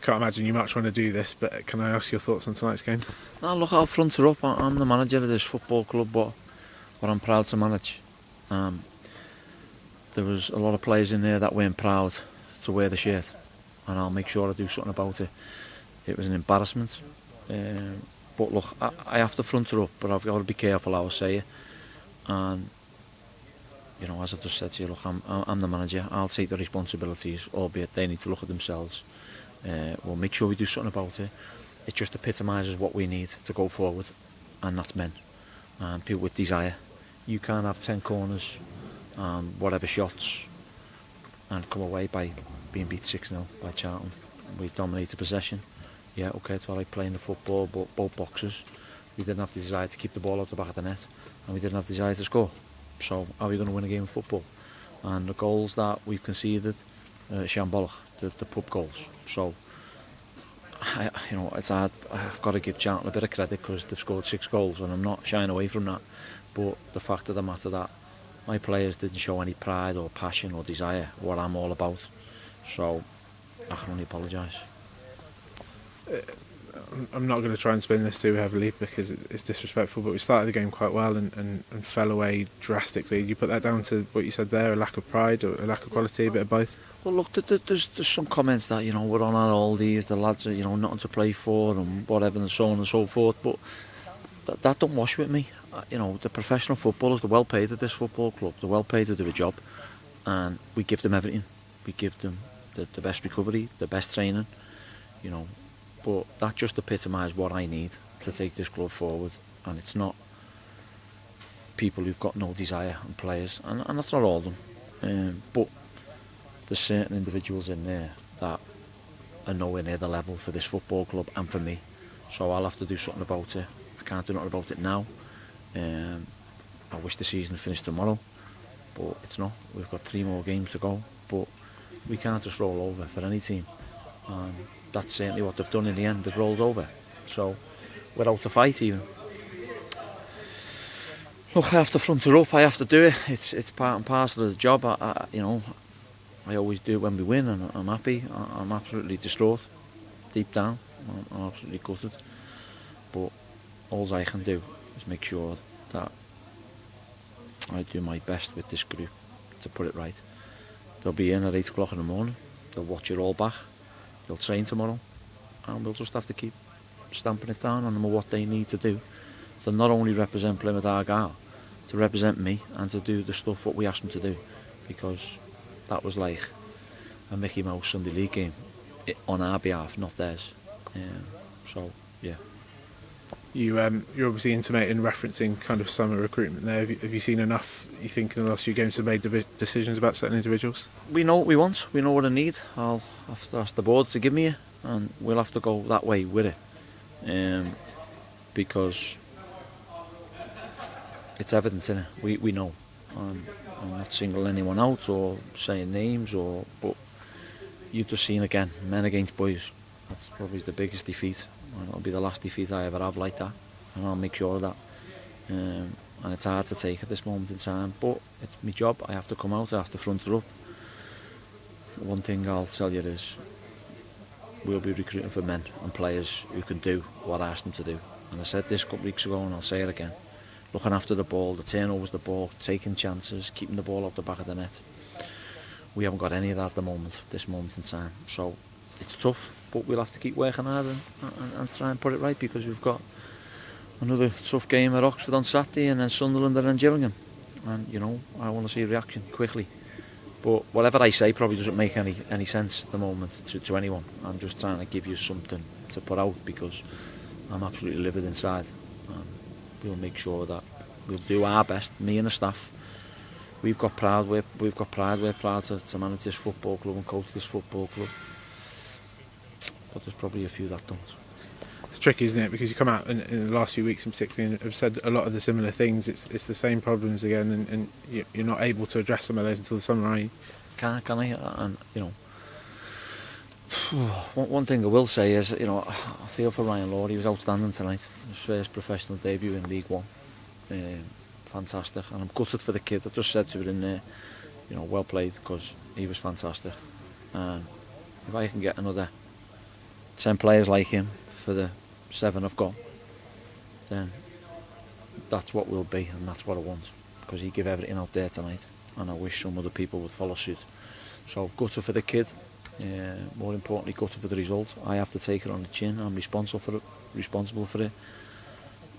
can't imagine you much want to do this, but can I ask your thoughts on tonight's game? Now look, I'll front her up. I'm the manager of this football club, but I'm proud to manage. There was a lot of players in there that weren't proud to wear the shirt, and I'll make sure I do something about it. It was an embarrassment, but look, I have to front her up, but I've got to be careful how I say it. And you know, as I've just said to you, look, I'm the manager. I'll take the responsibilities, albeit they need to look at themselves. We'll make sure we do something about it. It just epitomises what we need to go forward, and that's men, people with desire. You can't have 10 corners and whatever shots and come away by being beat 6-0 by Charlton. We dominated possession. Yeah, okay, it's alright playing the football, but both boxes. We didn't have the desire to keep the ball out the back of the net, and we didn't have the desire to score. So how are we going to win a game of football? And the goals that we've conceded, shambolic, the pub goals. So, you know, it's hard. I've got to give Charlton a bit of credit because they've scored 6 goals, and I'm not shying away from that. But the fact of the matter that my players didn't show any pride or passion or desire, what I'm all about. So I can only apologise. I'm not going to try and spin this too heavily because it's disrespectful, but we started the game quite well and fell away drastically. You put that down to what you said there, a lack of pride or a lack of quality, a bit of both? Well, look, there's some comments that, you know, we're on our oldies, the lads are, you know, nothing to play for and whatever and so on and so forth, but that don't wash with me. You know, the professional footballers, they're well paid at this football club, they're well paid to do a job, and we give them everything. We give them the best recovery, the best training, you know, but that just epitomises what I need to take this club forward, and it's not people who've got no desire and players, and that's not all of them, but there's certain individuals in there that are nowhere near the level for this football club and for me, so I'll have to do something about it. I can't do nothing about it now. I wish the season finished tomorrow, but it's not. We've got 3 more games to go, but we can't just roll over for any team. That's certainly what they've done in the end. They've rolled over, so we're out to fight even. Look, I have to front her up. I have to do it. It's part and parcel of the job. You know, I always do it when we win, and I'm happy. I'm absolutely distraught, deep down. I'm absolutely gutted. But all I can do is make sure that I do my best with this group to put it right. They'll be in at 8 o'clock in the morning. They'll watch it all back. They'll train tomorrow, and we'll just have to keep stamping it down on them what they need to do to not only represent Plymouth Argyle, to represent me and to do the stuff what we asked them to do, because that was like a Mickey Mouse Sunday League game on our behalf, not theirs. So yeah. You're obviously intimating, referencing kind of summer recruitment there. Have you seen enough, you think, in the last few games to have made decisions about certain individuals? We know what we want, we know what I need. I'll have to ask the board to give me it, and we'll have to go that way with it. Because it's evident in it, we know. I'm not singling anyone out or saying names, but you've just seen again, men against boys. That's probably the biggest defeat. It'll be the last defeat I ever have like that, and I'll make sure of that. And it's hard to take at this moment in time, but it's my job. I have to come out, I have to front her up. One thing I'll tell you is we'll be recruiting for men and players who can do what I asked them to do. And I said this a couple of weeks ago, and I'll say it again. Looking after the ball, the turnovers, the ball, taking chances, keeping the ball out the back of the net. We haven't got any of that at the moment, this moment in time. So it's tough, but we'll have to keep working hard and try and put it right, because we've got another tough game at Oxford on Saturday, and then Sunderland and then Gillingham. And you know, I want to see a reaction quickly. But whatever I say probably doesn't make any sense at the moment to anyone. I'm just trying to give you something to put out, because I'm absolutely livid inside. We'll make sure that we'll do our best, me and the staff. We've got pride, we're proud to manage this football club and coach this football club. But there's probably a few that don't. It's tricky, isn't it? Because you come out in the last few weeks in particular and have said a lot of the similar things. It's the same problems again, and you're not able to address some of those until the summer, are you? Can I? And you know, one thing I will say is, you know, I feel for Ryan Lowe. He was outstanding tonight. His first professional debut in League One. Fantastic, and I'm gutted for the kid. I just said to it in there, you know, well played, because he was fantastic. And if I can get another 10 players like him for the 7 I've got, then that's what we'll be, and that's what I want, because he gave everything out there tonight, and I wish some other people would follow suit. So gutted for the kid, more importantly gutted for the result. I have to take it on the chin. I'm responsible for it,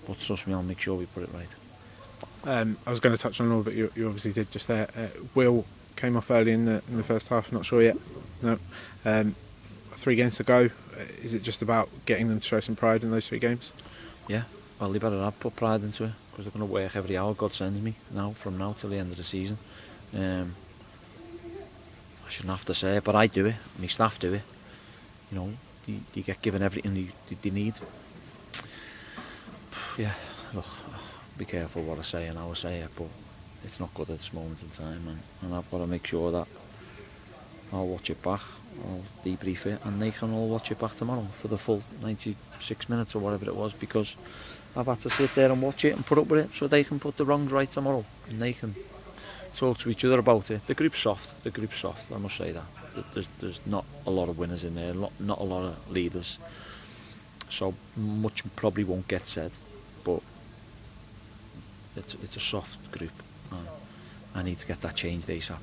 but trust me, I'll make sure we put it right. I was going to touch on all, but you obviously did just there. Will came off early in the first half. Not sure yet. No. 3 games to go. Is it just about getting them to show some pride in those 3 games? Yeah. Well, they better have put pride into it, because they're going to work every hour God sends me from now till the end of the season. I shouldn't have to say it, but I do it. My staff do it. You know, they get given everything they need. Yeah. Look, be careful what I say and how I say it, but it's not good at this moment in time, and I've got to make sure that I'll watch it back, I'll debrief it, and they can all watch it back tomorrow for the full 96 minutes or whatever it was, because I've had to sit there and watch it and put up with it so they can put the wrongs right tomorrow, and they can talk to each other about it. The group's soft, I must say that. There's not a lot of winners in there, not a lot of leaders, so much probably won't get said, but it's a soft group. I need to get that changed ASAP.